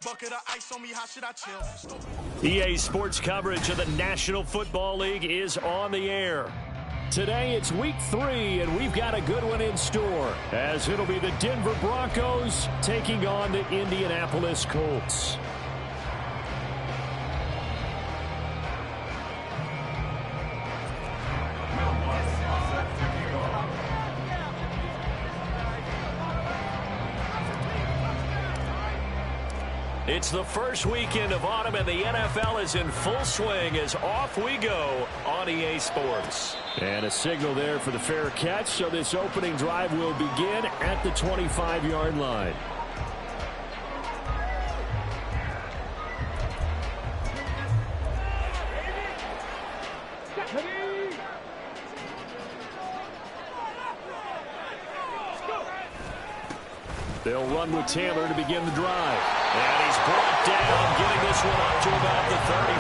Bucket of ice on me, how should I chill? EA Sports coverage of the National Football League is on the air. Today it's week 3, and we've got a good one in store, as it'll be the Denver Broncos taking on the Indianapolis Colts. It's the first weekend of autumn, and the NFL is in full swing as off we go on EA Sports. And a signal there for the fair catch, so this opening drive will begin at the 25-yard line. They'll run with Taylor to begin the drive. And he's brought down, getting this one up to about the 35.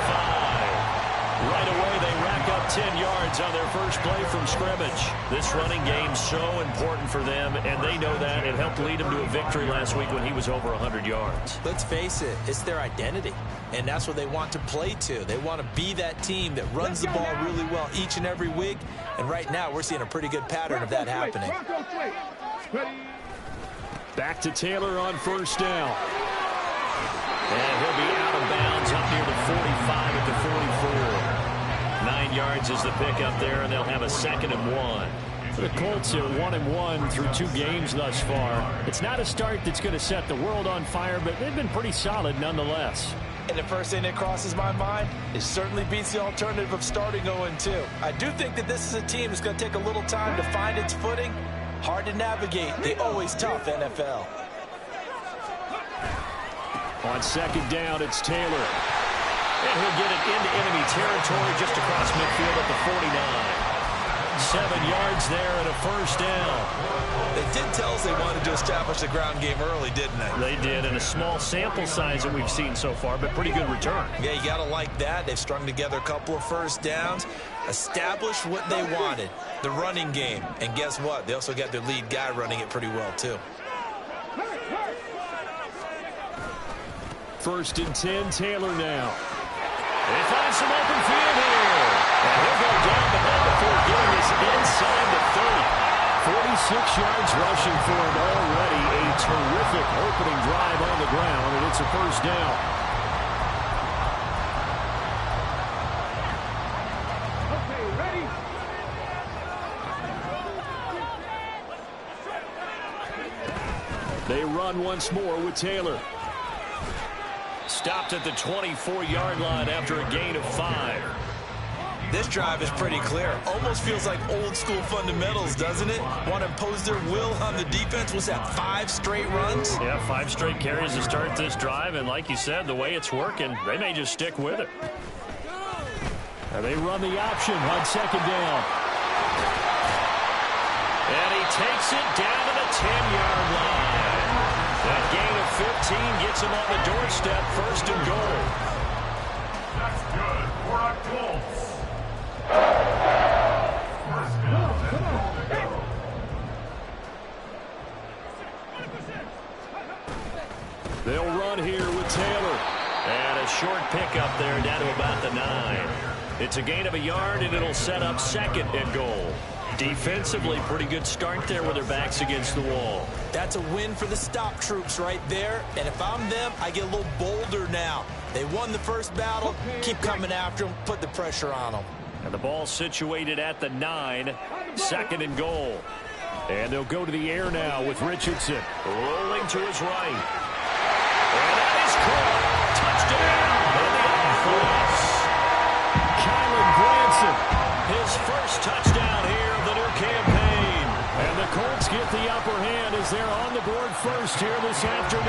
Right away, they rack up 10 yards on their first play from scrimmage. This running game's so important for them, and they know that. It helped lead them to a victory last week when he was over 100 yards. Let's face it, it's their identity, and that's what they want to play to. They want to be that team that runs the ball really well each and every week, and right now we're seeing a pretty good pattern of that happening. Back to Taylor on first down. And he'll be out of bounds up near the 45 at the 44. 9 yards is the pickup there, and they'll have a 2nd and 1. The Colts are 1-1 through 2 games thus far. It's not a start that's going to set the world on fire, but they've been pretty solid nonetheless. And the first thing that crosses my mind is certainly beats the alternative of starting 0-2. I do think that this is a team that's going to take a little time to find its footing. Hard to navigate the always tough NFL. On 2nd down, it's Taylor. And he'll get it into enemy territory just across midfield at the 49. 7 yards there and a first down. They did tell us they wanted to establish the ground game early, didn't they? They did, and a small sample size that we've seen so far, but pretty good return. Yeah, you got to like that. They've strung together a couple of first downs, established what they wanted, the running game. And guess what? They also got their lead guy running it pretty well, too. 1st and 10, Taylor now. They find some open field here. And he'll go down the ball before getting this inside the 30. 46 yards rushing for him already. A terrific opening drive on the ground, and it's a first down. Okay, ready? They run once more with Taylor. Stopped at the 24-yard line after a gain of 5. This drive is pretty clear. Almost feels like old school fundamentals, doesn't it? Want to impose their will on the defense. Was that 5 straight runs? Yeah, 5 straight carries to start this drive, and like you said, the way it's working, they may just stick with it. And they run the option on 2nd down. And he takes it down to the 10-yard line. That gain of 15 gets him on the doorstep, 1st and goal. That's good for our Colts. They'll run here with Taylor. And a short pickup there down to about the 9. It's a gain of a yard, and it'll set up 2nd and goal. Defensively, pretty good start there with their backs against the wall. That's a win for the stop troops right there. And if I'm them, I get a little bolder now. They won the first battle. Keep coming after them. Put the pressure on them. And the ball situated at the 9. 2nd and goal. And they'll go to the air now with Richardson. Rolling to his right. And that is caught. Touchdown in the offense. Kylan Granson, his first touchdown here of the new campaign. And the Colts get the upper hand as they're on the board first here this afternoon.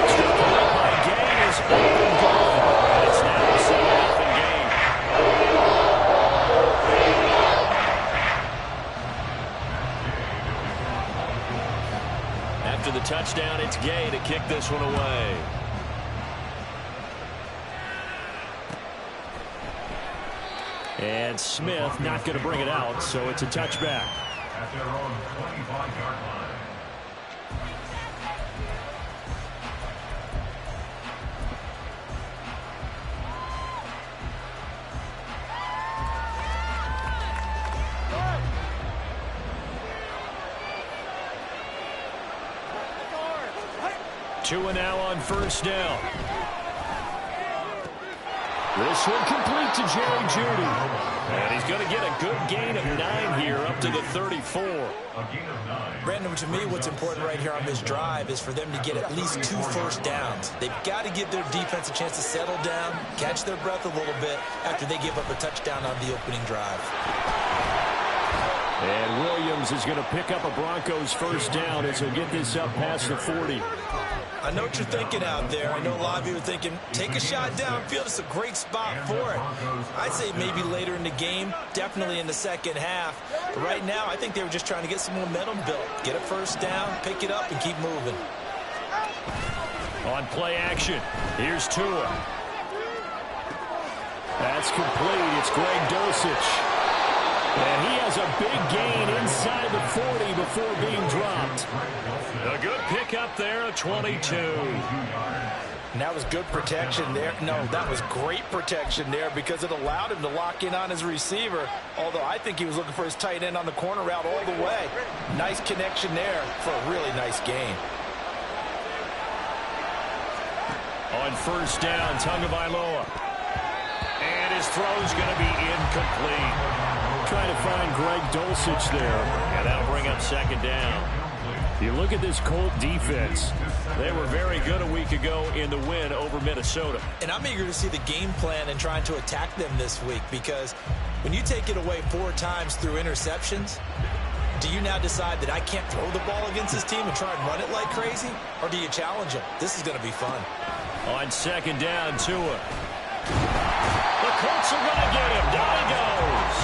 Extra point by Gay is open goal. And it's now a 7-0 game. After the touchdown, it's Gay to kick this one away. And Smith not going to bring it out, so it's a touchback. At their own 25-yard line. Tua now on first down. This one complete to Jerry Jeudy. And he's going to get a good gain of 9 here up to the 34. Brandon, to me, what's important right here on this drive is for them to get at least 2 first downs. They've got to give their defense a chance to settle down, catch their breath a little bit after they give up a touchdown on the opening drive. And Williams is going to pick up a Broncos first down as he'll get this up past the 40. I know what you're thinking out there. I know a lot of you are thinking, take a shot downfield. It's a great spot for it. I'd say maybe later in the game, definitely in the second half. But right now, I think they were just trying to get some momentum built. Get a first down, pick it up, and keep moving. On play action, here's Tua. That's complete. It's Greg Dulcich. And he has a big gain inside the 40 before being dropped. A good pickup there at 22. And that was good protection there. No, that was great protection there because it allowed him to lock in on his receiver. Although I think he was looking for his tight end on the corner route all the way. Nice connection there for a really nice gain. On first down, Tagovailoa. And his throw's going to be incomplete. Trying to find Greg Dulcich there. And that'll bring up second down. You look at this Colt defense. They were very good a week ago in the win over Minnesota. And I'm eager to see the game plan and trying to attack them this week because when you take it away 4 times through interceptions, do you now decide that I can't throw the ball against this team and try and run it like crazy? Or do you challenge them? This is going to be fun. On second down, Tua. The Colts are going to get him. Down he goes.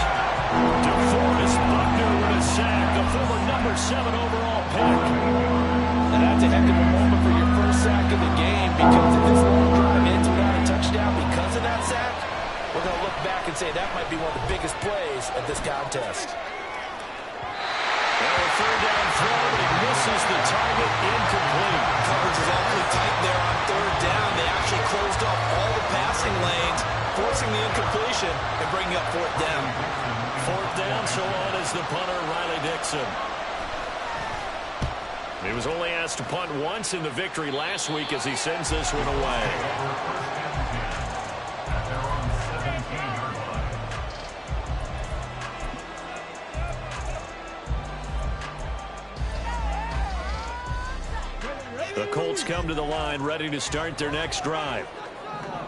DeForest Buckner with a sack, the former number 7 overall pick. And that's a heck of a moment for your first sack of the game because if this long drive ends without a touchdown because of that sack, we're going to look back and say that might be one of the biggest plays of this contest. Well, a third down throw, but he misses the target, incomplete. Coverage is awfully tight there on third down. They actually closed off all the passing lanes, forcing the incompletion and bringing up fourth down. Fourth down, so on is the punter, Riley Dixon. He was only asked to punt once in the victory last week as he sends this one away. The Colts come to the line ready to start their next drive.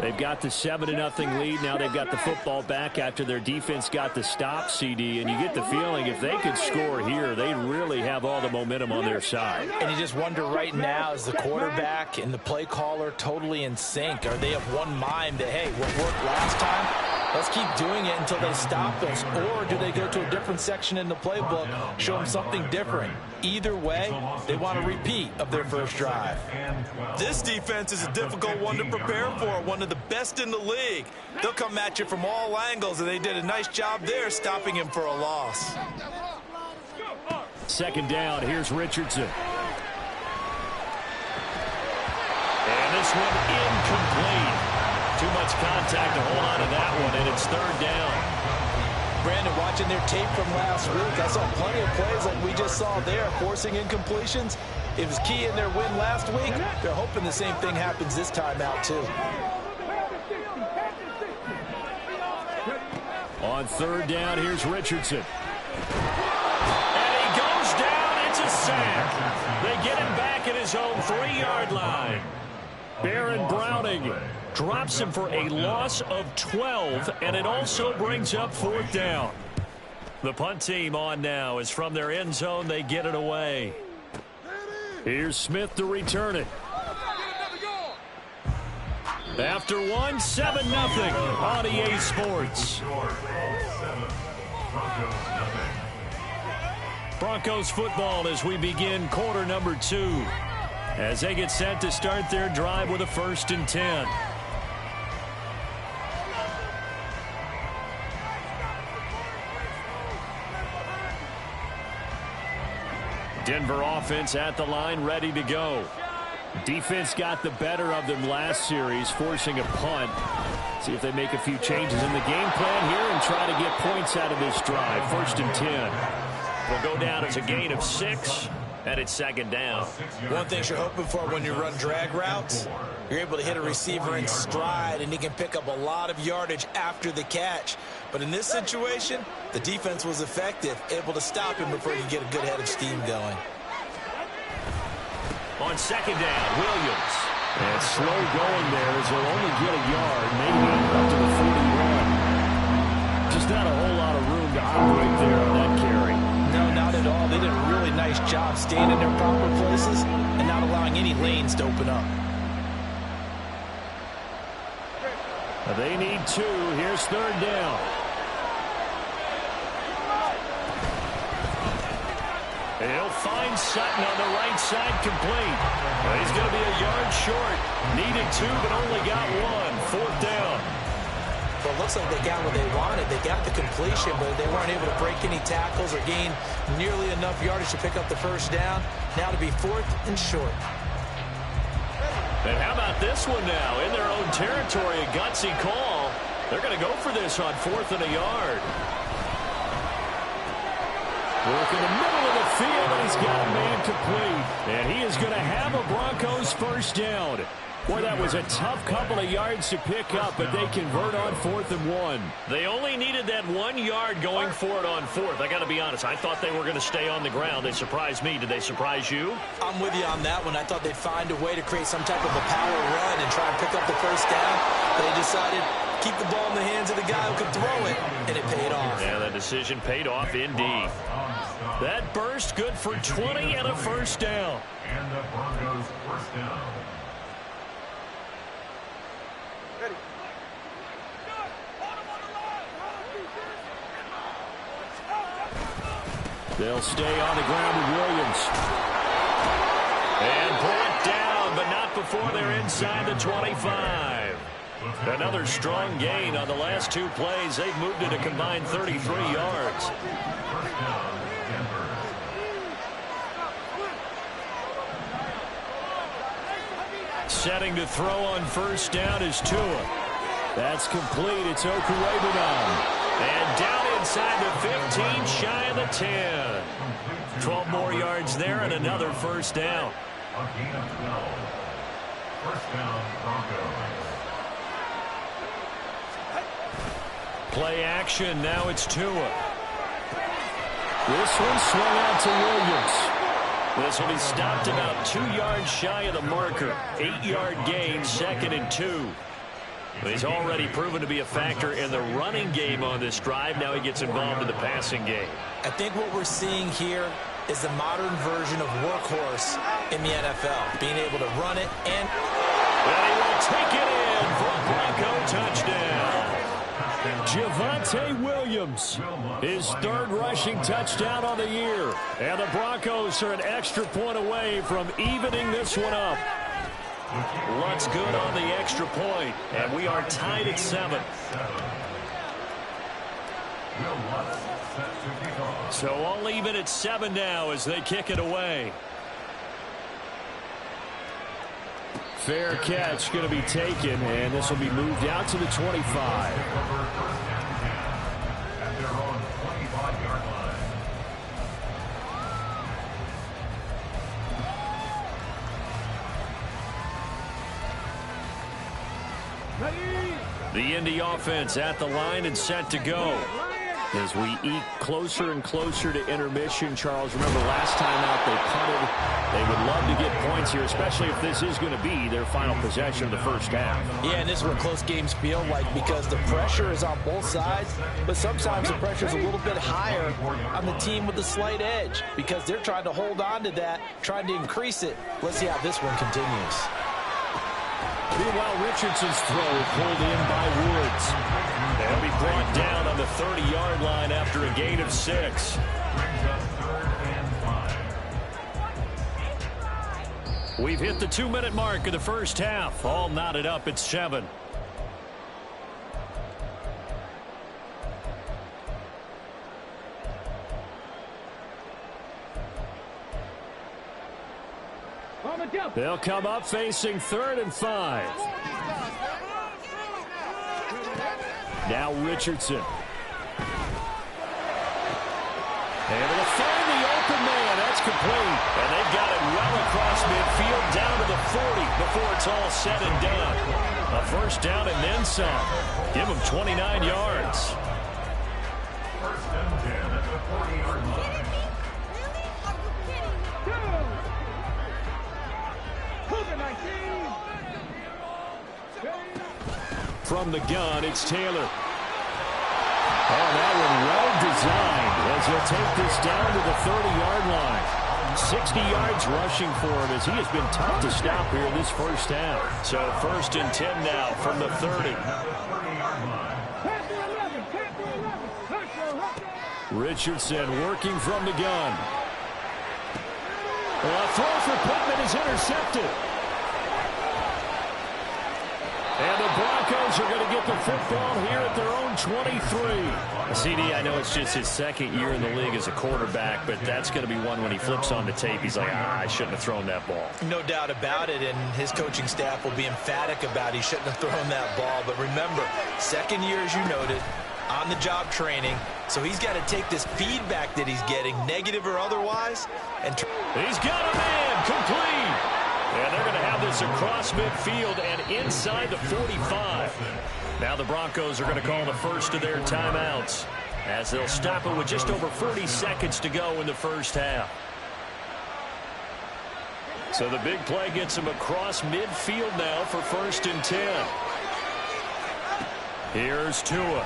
They've got the 7-0 lead. Now they've got the football back after their defense got the stop, CD. And you get the feeling if they could score here, they really have all the momentum on their side. And you just wonder right now, is the quarterback and the play caller totally in sync? Are they of one mind that, hey, what worked last time, let's keep doing it until they stop us? Or do they go to a different section in the playbook, show them something different? Either way, they want a repeat of their first drive. This defense is a difficult one to prepare for, one of the best in the league. They'll come at you from all angles, and they did a nice job there stopping him for a loss. Second down, here's Richardson. And this one incomplete. Too much contact to hold on to that one, and it's third down. Brandon, watching their tape from last week, I saw plenty of plays like we just saw there, forcing incompletions. It was key in their win last week. They're hoping the same thing happens this time out, too. On third down, here's Richardson. And he goes down. It's a sack. They get him back at his own 3-yard line. Baron Browning drops him for a loss of 12, and it also brings up fourth down. The punt team on now is from their end zone. They get it away. Here's Smith to return it. After one, 7-0 on EA Sports. Broncos football as we begin quarter number 2. As they get set to start their drive with a 1st and 10. Denver offense at the line, ready to go. Defense got the better of them last series, forcing a punt. See if they make a few changes in the game plan here and try to get points out of this drive. 1st and 10. It'll go down as a gain of 6 and it's second down. One thing you're hoping for when you run drag routes, you're able to hit a receiver in stride, and he can pick up a lot of yardage after the catch. But in this situation, the defense was effective, able to stop him before he could get a good head of steam going. On second down, Williams. And slow going there as he'll only get a yard, maybe up to the 41. Just not a whole lot of room to operate there on that carry. No, not at all. They did a really nice job staying in their proper places and not allowing any lanes to open up. They need 2. Here's third down. He'll find Sutton on the right side, complete. He's going to be a yard short. Needed 2, but only got 1. Fourth down. Well, it looks like they got what they wanted. They got the completion, but they weren't able to break any tackles or gain nearly enough yardage to pick up the first down. Now to be 4th and short. And how about this one now? In their own territory, a gutsy call. They're going to go for this on 4th and a yard. Work in the middle of the field, and he's got a man complete. And he is going to have a Broncos first down. Boy, that was a tough couple of yards to pick up, but they convert on 4th and 1. They only needed that 1 yard going for it on 4th. I got to be honest, I thought they were going to stay on the ground. They surprised me. Did they surprise you? I'm with you on that one. I thought they'd find a way to create some type of a power run and try and pick up the first down. But they decided keep the ball in the hands of the guy who could throw it, and it paid off. Yeah, that decision paid off indeed. That burst good for 20 and a first down. And the Broncos first down. They'll stay on the ground with Williams. And pull it down, but not before they're inside the 25. Another strong gain on the last 2 plays. They've moved it a combined 33 yards. Setting to throw on first down is Tua. That's complete. It's Okurebunom. And down inside the 15, shy of the 10. 12 more yards there and another first down. A gain of 12. First down, Broncos. Play action. Now it's Tua. This one swung out to Williams. This will be stopped about 2 yards shy of the marker. 8-yard gain, 2nd and 2. He's already proven to be a factor in the running game on this drive. Now he gets involved in the passing game. I think what we're seeing here is the modern version of workhorse in the NFL, being able to run it and he will take it in for a Bronco touchdown. Javonte Williams, his 3rd rushing touchdown on the year. And the Broncos are an extra point away from evening this one up. Luck's good on the extra point, and we are tied at 7. So all even at 7 now as they kick it away. Fair catch going to be taken, and this will be moved out to the 25. At their own 25-yard line. The Indy offense at the line and set to go. As we eke closer and closer to intermission, Charles, remember last time out they punted. They would love to get points here, especially if this is going to be their final possession of the first half. Yeah, and this is what close games feel like because the pressure is on both sides, but sometimes the pressure is a little bit higher on the team with the slight edge because they're trying to hold on to that, trying to increase it. Let's see how this one continues. Meanwhile, Richardson's throw pulled in by Woods. They'll be brought down on the 30-yard line after a gain of 6. We've hit the 2-minute mark of the first half. All knotted up at 7. They'll come up facing 3rd and 5. Now Richardson. Able to find the open man. That's That's complete. And they've got it well across midfield down to the 40 before it's all said and done. A first down and then some. Give them 29 yards. First and 10 at the 40-yard line. From the gun, it's Taylor. Oh, that one well designed as he'll take this down to the 30-yard line. 60 yards rushing for him as he has been tough to stop here this first half. So first and 10 now from the 30. Richardson working from the gun. A throw for Pittman is intercepted. And the Broncos are going to get the football here at their own 23. CD, I know it's just his second year in the league as a quarterback, but that's going to be one when he flips on the tape. He's like, I shouldn't have thrown that ball. No doubt about it, and his coaching staff will be emphatic about he shouldn't have thrown that ball. But remember, second year, as you noted, on-the-job training, so he's got to take this feedback that he's getting, negative or otherwise, and he's got a man complete. And they're going to have this across midfield and inside the 45. Now the Broncos are going to call the first of their timeouts as they'll stop it with just over 40 seconds to go in the first half. So the big play gets him across midfield now for first and 10. Here's Tua. Oh,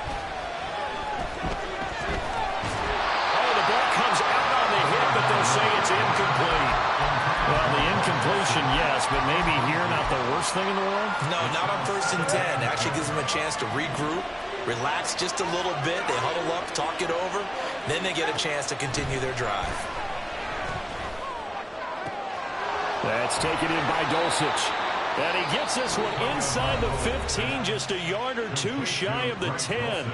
the ball comes out on the hit, but they'll say it's incomplete. Well, the incompletion, yes, but maybe here not the worst thing in the world? No, not on first and 10. Actually gives them a chance to regroup, relax just a little bit. They huddle up, talk it over. Then they get a chance to continue their drive. That's taken in by Dulcich. And he gets this one inside the 15, just a yard or two shy of the 10.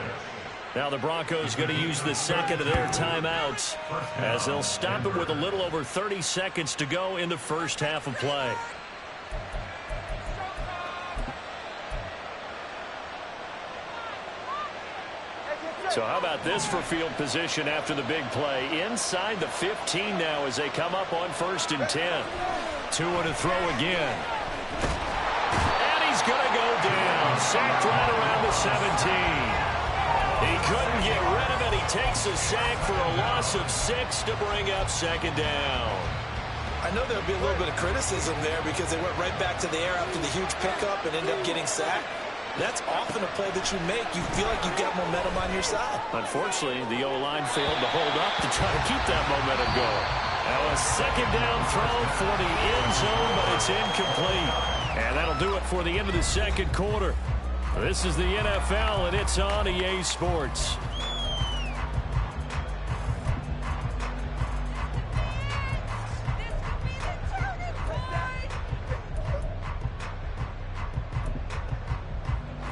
Now the Broncos going to use the second of their timeouts as they'll stop it with a little over 30 seconds to go in the first half of play. So how about this for field position after the big play? Inside the 15 now as they come up on first and 10. Tua to throw again. And he's going to go down. Sacked right around the 17. He couldn't get rid of it. He takes a sack for a loss of 6 to bring up second down. I know there'll be a little bit of criticism there because they went right back to the air after the huge pickup and ended up getting sacked. That's often a play that you make. You feel like you've got momentum on your side. Unfortunately, the O-line failed to hold up to try to keep that momentum going. Now a second down throw for the end zone, but it's incomplete. And that'll do it for the end of the second quarter. This is the NFL, and it's on EA Sports.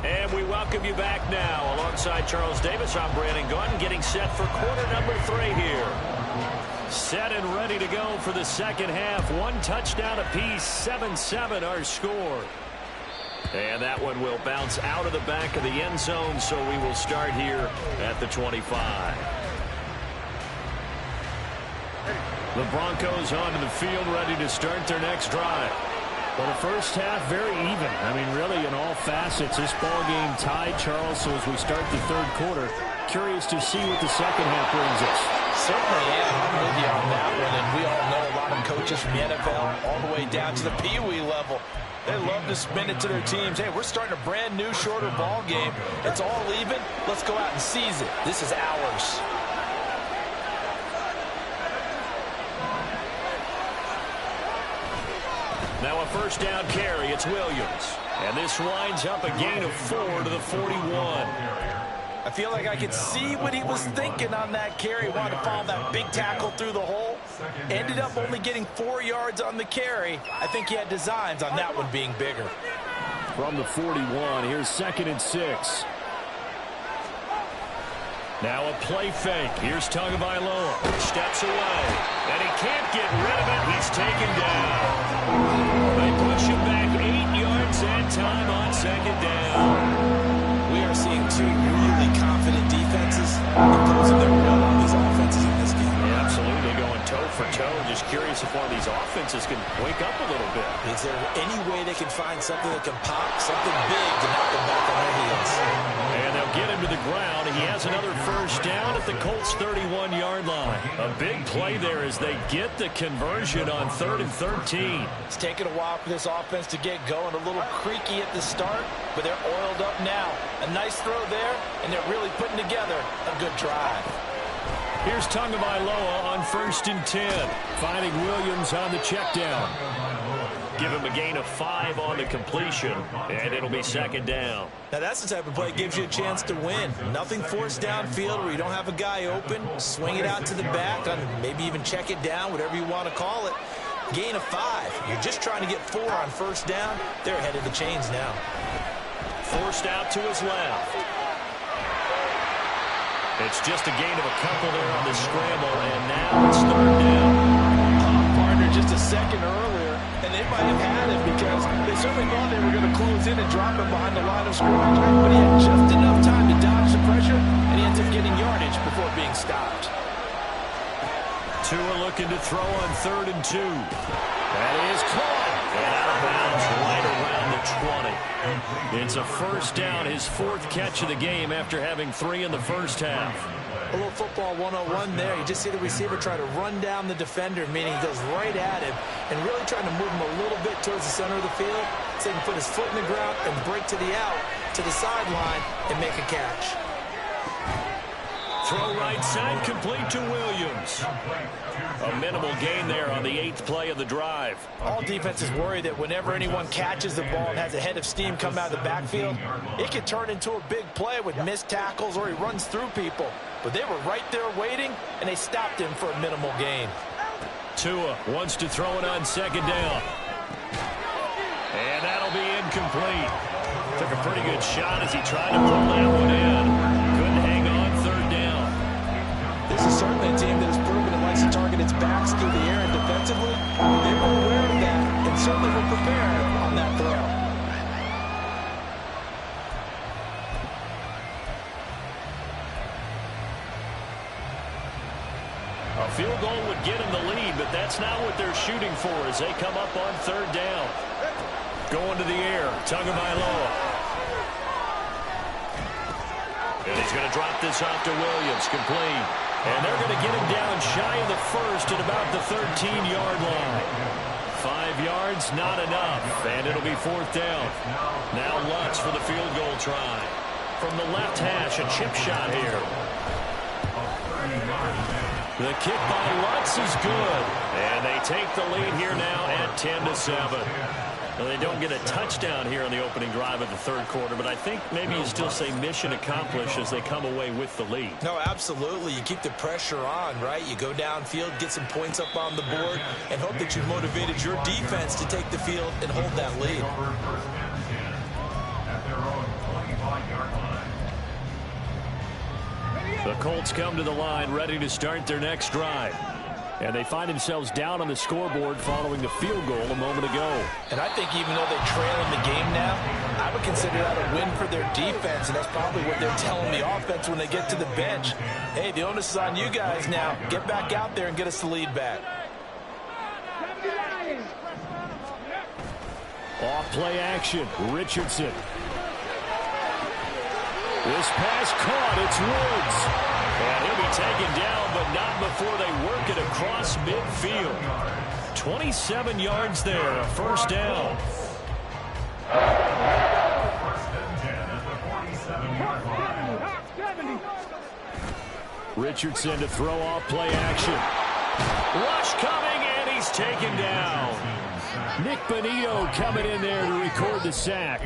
And we welcome you back now. Alongside Charles Davis, I'm Brandon Gaudin, getting set for quarter number 3 here. Set and ready to go for the second half. One touchdown apiece, 7-7 our score. And that one will bounce out of the back of the end zone, so we will start here at the 25. The Broncos onto the field, ready to start their next drive. Well, the first half, very even. I mean, really, in all facets, this ball game tied, Charles. So as we start the third quarter, curious to see what the second half brings us. Certainly am. I'm with you on that one. And we all know a lot of coaches from the NFL all the way down to the Pee Wee level. They love to spin it to their teams. Hey, we're starting a brand new, shorter ball game. It's all even. Let's go out and seize it. This is ours. Now a first down carry. It's Williams. And this winds up a gain of 4 to the 41. I feel like I could see what he was thinking on that carry. Wanted to follow that big tackle through the hole. Ended up only getting 4 yards on the carry. I think he had designs on that one being bigger. From the 41, here's 2nd and 6. Now a play fake. Here's Tagovailoa. Steps away. And he can't get rid of it. He's taken down. They push him back 8 yards that time on second down. We are seeing two really confident defenses imposing their will on these offenses in this game. Yeah, absolutely, going toe for toe, just defenses can wake up a little bit. Is there any way they can find something that can pop, something big to knock them back on their heels? And they'll get him to the ground. He has another first down at the Colts' 31-yard line. A big play there as they get the conversion on 3rd and 13. It's taken a while for this offense to get going. A little creaky at the start, but they're oiled up now. A nice throw there, and they're really putting together a good drive. Here's Tagovailoa on 1st and 10. Finding Williams on the check down. Give him a gain of 5 on the completion, and it'll be 2nd down. Now that's the type of play that gives you a chance to win. Nothing forced downfield where you don't have a guy open. Swing it out to the back, maybe even check it down, whatever you want to call it. Gain of 5. You're just trying to get 4 on 1st down. They're ahead of the chains now. Forced out to his left. It's just a gain of a couple there on the scramble, and now it's 3rd down. Partner just a second earlier, and they might have had it because they certainly thought they were going to close in and drop him behind the line of scrimmage, but he had just enough time to dodge the pressure, and he ends up getting yardage before being stopped. Tua looking to throw on 3rd and 2. That is caught. And out of bounds right around the 20. It's a first down, his 4th catch of the game after having 3 in the first half. A little football 101 there. You just see the receiver try to run down the defender, meaning he goes right at him and really trying to move him a little bit towards the center of the field so he can put his foot in the ground and break to the out, to the sideline, and make a catch. Throw right side, complete to Williams. A minimal gain there on the 8th play of the drive. All defenses worry that whenever anyone catches the ball and has a head of steam come out of the backfield, it can turn into a big play with missed tackles or he runs through people. But they were right there waiting, and they stopped him for a minimal gain. Tua wants to throw it on 2nd down. And that'll be incomplete. Took a pretty good shot as he tried to pull that one in. Couldn't hang on 3rd down. This is certainly a team that has proven it likes to target its backs through the air and defensively. They were aware of that and certainly were prepared on that throw. A field goal would get him the lead, but that's not what they're shooting for as they come up on 3rd down. Going to the air, Tagovailoa. And he's going to drop this off to Williams, complete. And they're going to get him down shy of the 1st at about the 13-yard line. 5 yards, not enough, and it'll be 4th down. Now Lutz for the field goal try. From the left hash, a chip shot here. The kick by Lutz is good, and they take the lead here now at 10-7. Well, they don't get a touchdown here on the opening drive of the 3rd quarter, but I think maybe you still say mission accomplished as they come away with the lead. No, absolutely. You keep the pressure on, right? You go downfield, get some points up on the board, and hope that you've motivated your defense to take the field and hold that lead. The Colts come to the line ready to start their next drive. And they find themselves down on the scoreboard following the field goal a moment ago. And I think even though they trail in the game now, I would consider that a win for their defense, and that's probably what they're telling the offense when they get to the bench. Hey, the onus is on you guys now. Get back out there and get us the lead back. Off play action, Richardson. This pass caught, it's Woods. And he'll be taken down, but not before they work it across midfield. 27 yards there, a first down. Richardson to throw off play action. Rush coming, and he's taken down. Nick Bonito coming in there to record the sack.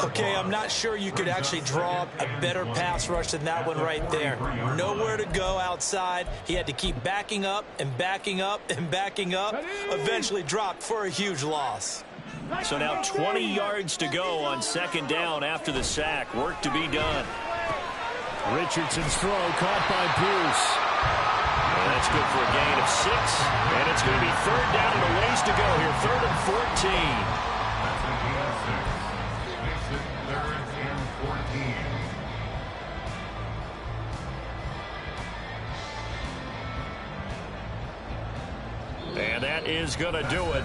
Okay, I'm not sure you could actually draw a better pass rush than that one right there. Nowhere to go outside. He had to keep backing up and backing up and backing up. Eventually dropped for a huge loss. So now 20 yards to go on 2nd down after the sack. Work to be done. Richardson's throw caught by Pierce. And that's good for a gain of 6. And it's going to be 3rd down and a ways to go here. 3rd and 14. And that is going to do it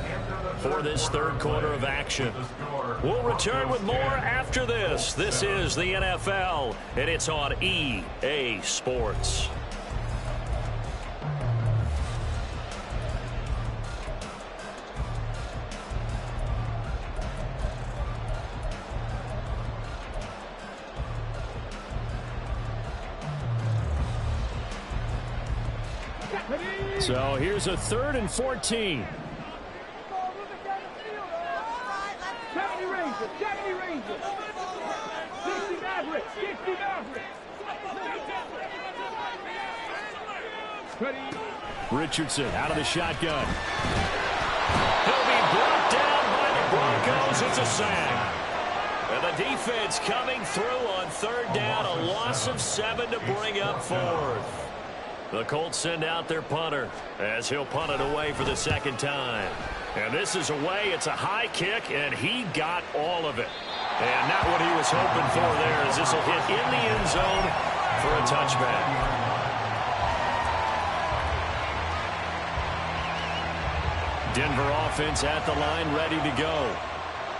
for this third quarter of action. We'll return with more after this. This is the NFL, and it's on EA Sports. So here's a 3rd and 14. Richardson out of the shotgun. He'll be brought down by the Broncos. It's a sack. And the defense coming through on 3rd down. A loss of 7 to bring up 4th. The Colts send out their punter as he'll punt it away for the 2nd time. And this is away. It's a high kick, and he got all of it. And not what he was hoping for there, as this will hit in the end zone for a touchback. Denver offense at the line, ready to go.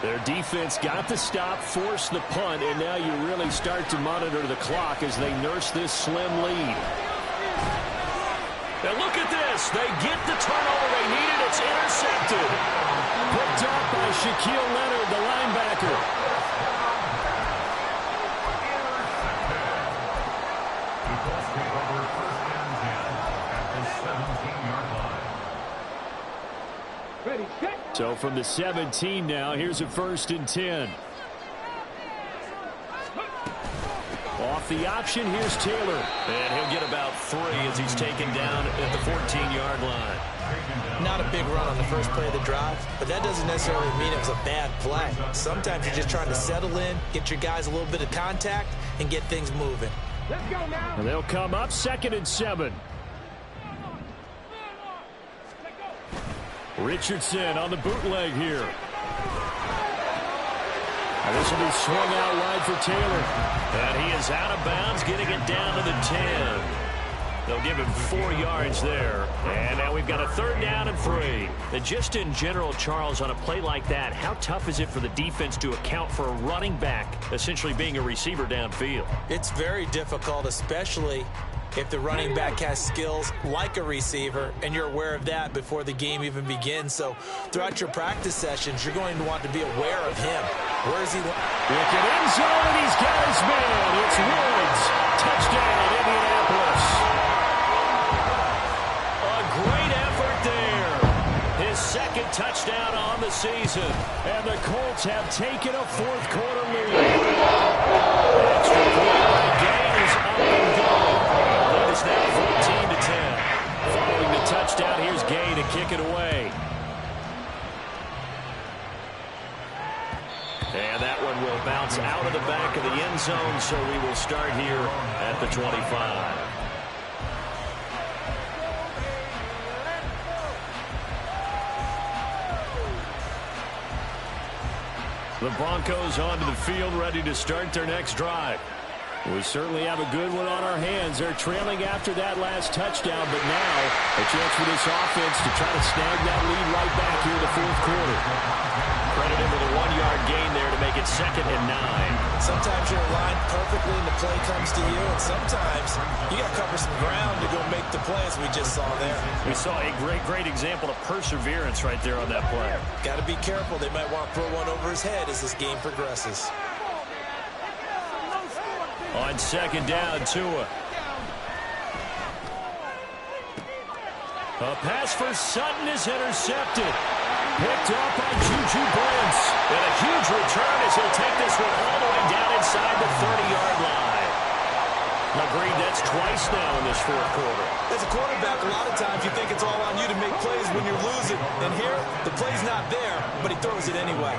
Their defense got the stop, forced the punt, and now you really start to monitor the clock as they nurse this slim lead. And look at this. They get the turnover they needed. It's intercepted. Picked up by Shaquille Leonard, the linebacker. So from the 17 now, here's a 1st and 10. Off the option, here's Taylor. And he'll get about 3 as he's taken down at the 14-yard line. Not a big run on the first play of the drive, but that doesn't necessarily mean it was a bad play. Sometimes you're just trying to settle in, get your guys a little bit of contact, and get things moving. Let's go now. And they'll come up 2nd and 7. Richardson on the bootleg here. And this will be swung out wide for Taylor. And he is out of bounds, getting it down to the 10. They'll give him 4 yards there. And now we've got a 3rd down and 3. And just in general, Charles, on a play like that, how tough is it for the defense to account for a running back essentially being a receiver downfield? It's very difficult, especially if the running back has skills like a receiver, and you're aware of that before the game even begins. So throughout your practice sessions, you're going to want to be aware of him. Where is he? Wicked end zone, and he's got his man. It's Woods. Touchdown, Indianapolis. A great effort there. His 2nd touchdown on the season. And the Colts have taken a 4th quarter lead. Extra point by Gaines up and going. Lead is now 14-10. Following the touchdown, here's Gay to kick it away. And that one will bounce out of the back of the end zone, so we will start here at the 25. The Broncos onto the field, ready to start their next drive. We certainly have a good one on our hands. They're trailing after that last touchdown, but now a chance for this offense to try to snag that lead right back here in the 4th quarter. Credit him with a 1-yard gain there to make it 2nd and 9. Sometimes you're aligned perfectly and the play comes to you, and sometimes you got to cover some ground to go make the play, as we just saw there. We saw a great example of perseverance right there on that play. Got to be careful. They might want to throw one over his head as this game progresses. On 2nd down, Tua. A pass for Sutton is intercepted. Picked up by Juju Brents. And a huge return as he'll take this one all the way down inside the 30-yard line. Agreed, that's twice now in this 4th quarter. As a quarterback, a lot of times you think it's all on you to make plays when you're losing. And here, the play's not there, but he throws it anyway.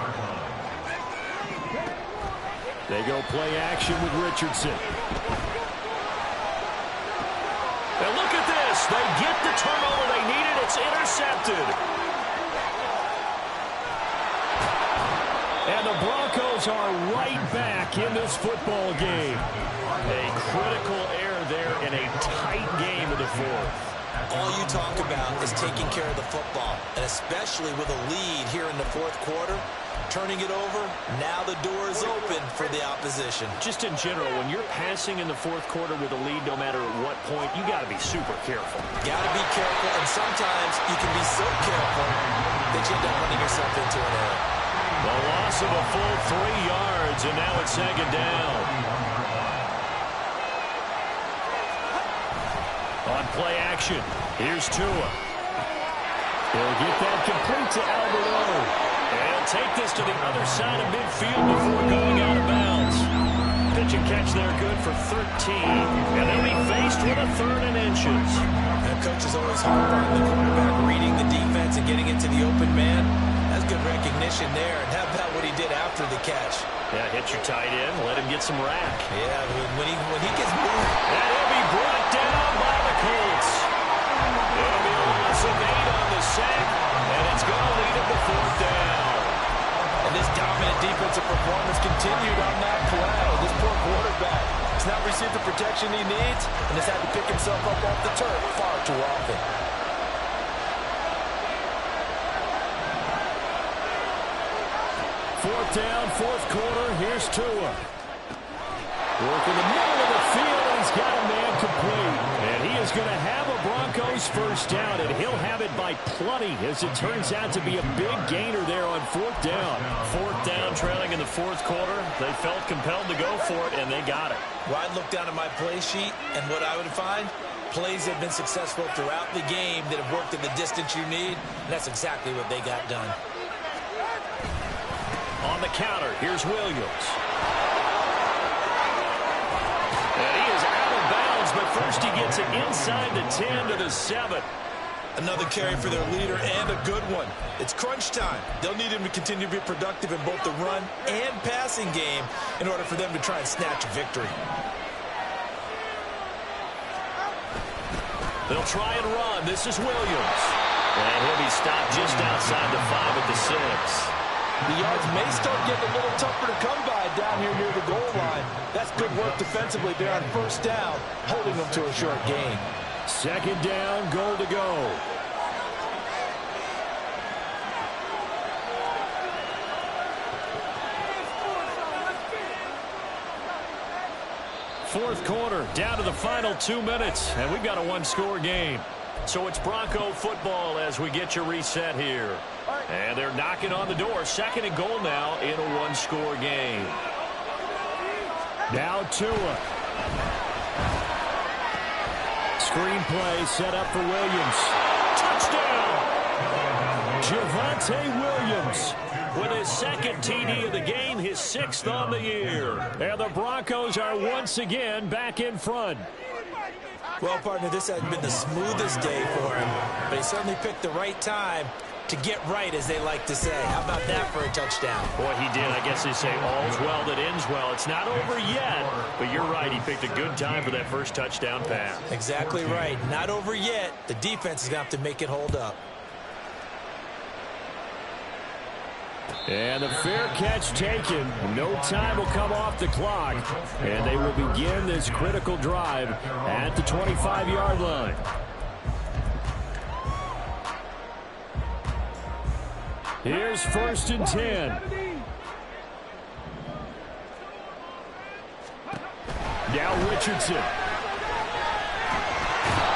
They go play action with Richardson. And look at this. They get the turnover they needed. It's intercepted. And the Broncos are right back in this football game. A critical error there in a tight game in the 4th. All you talk about is taking care of the football, and especially with a lead here in the fourth quarter. Turning it over, now the door is open for the opposition. Just in general, when you're passing in the fourth quarter with a lead, no matter at what point, you got to be super careful. Got to be careful, and sometimes you can be so careful that you end up running yourself into an error. The loss of a full 3 yards, and now it's second down. On play action, here's Tua. He'll get that complete to Albert O. And he'll take this to the other side of midfield before going out of bounds. Pitch and catch there good for 13. And they'll be faced with a 3rd and inches. And coach is always hard on the quarterback reading the defense and getting into the open man. That's good recognition there. And how about what he did after the catch? Yeah, hit your tight end, let him get some rack. Yeah, when he gets moved. And he'll be brought down by the Colts. It'll be a loss of 8 on the sack, and it's going to lead him to 4th down. And this dominant defensive performance continued on that play. This poor quarterback has not received the protection he needs and has had to pick himself up off the turf far too often. Fourth down, fourth quarter. Here's Tua. Working the middle of the field, and he's got a man complete. And he is going to have a Broncos first down, and he'll have it by plenty, as it turns out to be a big gainer there on 4th down. 4th down, trailing in the fourth quarter. They felt compelled to go for it, and they got it. Well, I'd look down at my play sheet, and what I would find, plays have been successful throughout the game that have worked at the distance you need, and that's exactly what they got done. On the counter, here's Williams. And he is out of bounds, but first he gets it inside the 10 to the 7. Another carry for their leader, and a good one. It's crunch time. They'll need him to continue to be productive in both the run and passing game in order for them to try and snatch a victory. They'll try and run. This is Williams. And he'll be stopped just outside the 5 at the 6. The yards may start getting a little tougher to come by down here near the goal line. That's good work defensively there on first down, holding them to a short gain. Second down, goal to go. Fourth quarter, down to the final 2 minutes, and we've got a one-score game. So it's Bronco football as we get your reset here. And they're knocking on the door. Second and goal now in a one-score game. Now Tua. Screenplay set up for Williams. Touchdown! Javonte Williams with his second TD of the game, his 6th on the year. And the Broncos are once again back in front. Well, partner, this hasn't been the smoothest day for him, but he certainly picked the right time to get right, as they like to say. How about that for a touchdown? Boy, he did. I guess they say all's well that ends well. It's not over yet, but you're right. He picked a good time for that first touchdown pass. Exactly right. Not over yet. The defense is going to have to make it hold up. And the fair catch taken. No time will come off the clock. And they will begin this critical drive at the 25-yard line. Here's 1st and 10. Now Richardson.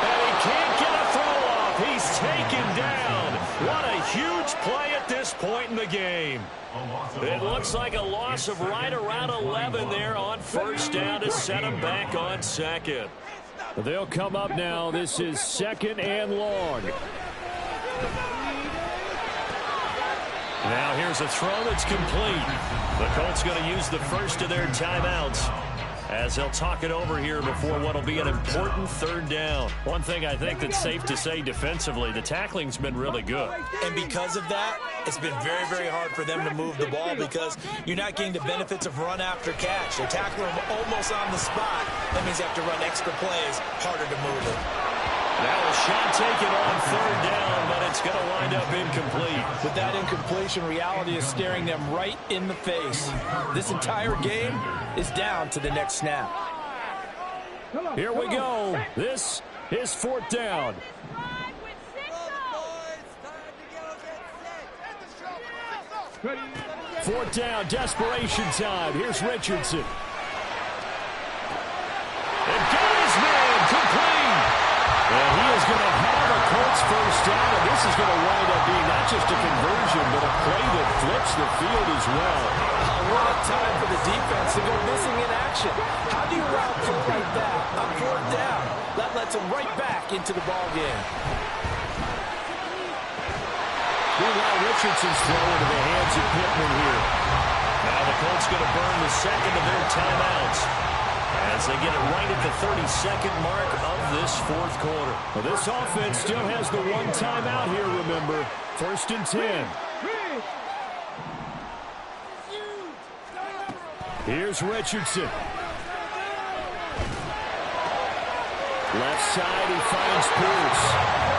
And he can't get a throw off. He's taken down. What a huge play at this point in the game. It looks like a loss of right around 11 there on first down to set him back on second. They'll come up now. This is 2nd and long. Now here's a throw that's complete. The Colts going to use the first of their timeouts as they'll talk it over here before what will be an important 3rd down. One thing I think that's safe to say defensively, the tackling's been really good. And because of that, it's been very, very hard for them to move the ball because you're not getting the benefits of run after catch. They're tackling them almost on the spot. That means they have to run extra plays, harder to move it. Now a shot taken on 3rd down, but it's going to wind up incomplete. With that incompletion, reality is staring them right in the face. This entire game is down to the next snap. Here we go. This His fourth down. Fourth down, desperation time. Here's Richardson. And got his man complete. And he is going to have a Colts first down, and this is going to wind up being not just a conversion, but a play that flips the field as well. What a time for the defense to go missing in action. How do you route play like that on fourth down? That lets him right back into the ball game. Meanwhile, Richardson's throw into the hands of Pittman here. Now the Colts going to burn the second of their timeouts as they get it right at the 32nd mark of this fourth quarter. Well, this offense still has the one timeout here, remember. 1st and 10. Here's Richardson. Left side, he finds Pierce.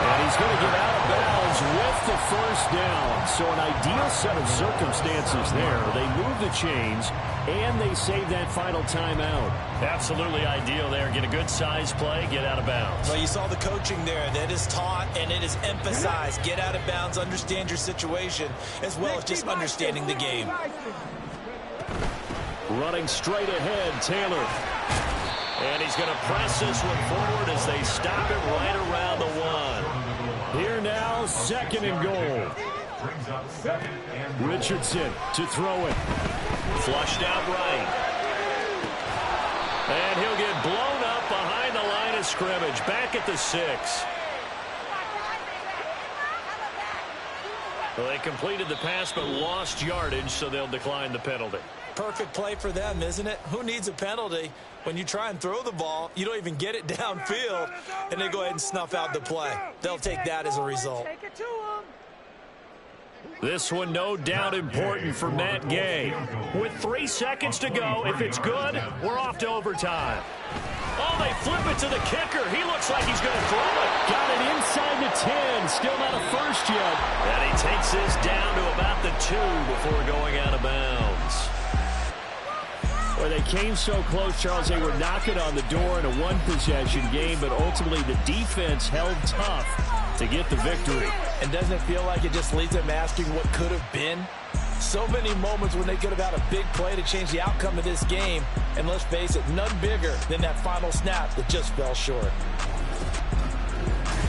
And he's going to get out of bounds with the first down. So an ideal set of circumstances there. They move the chains, and they save that final timeout. Absolutely ideal there. Get a good size play, get out of bounds. Well, you saw the coaching there. That is taught and it is emphasized. Get out of bounds, understand your situation, as well as just understanding the game. Running straight ahead, Taylor. And he's going to press this one forward as they stop it right around the 1. Here now, 2nd and goal. Richardson to throw it. Flushed out right. And he'll get blown up behind the line of scrimmage. Back at the 6. Well, they completed the pass but lost yardage, so they'll decline the penalty. Perfect play for them, isn't it? Who needs a penalty? When you try and throw the ball, you don't even get it downfield, and they go ahead and snuff out the play. They'll take that as a result. This one no doubt important for Matt Gay. With 3 seconds to go, if it's good, we're off to overtime. Oh, they flip it to the kicker. He looks like he's going to throw it. Got it inside the 10. Still not a first yet. And he takes this down to about the 2 before going out of bounds. Well, they came so close, Charles. They were knocking on the door in a one-possession game, but ultimately the defense held tough to get the victory. And doesn't it feel like it just leaves them asking what could have been? So many moments when they could have had a big play to change the outcome of this game. And let's face it, none bigger than that final snap that just fell short.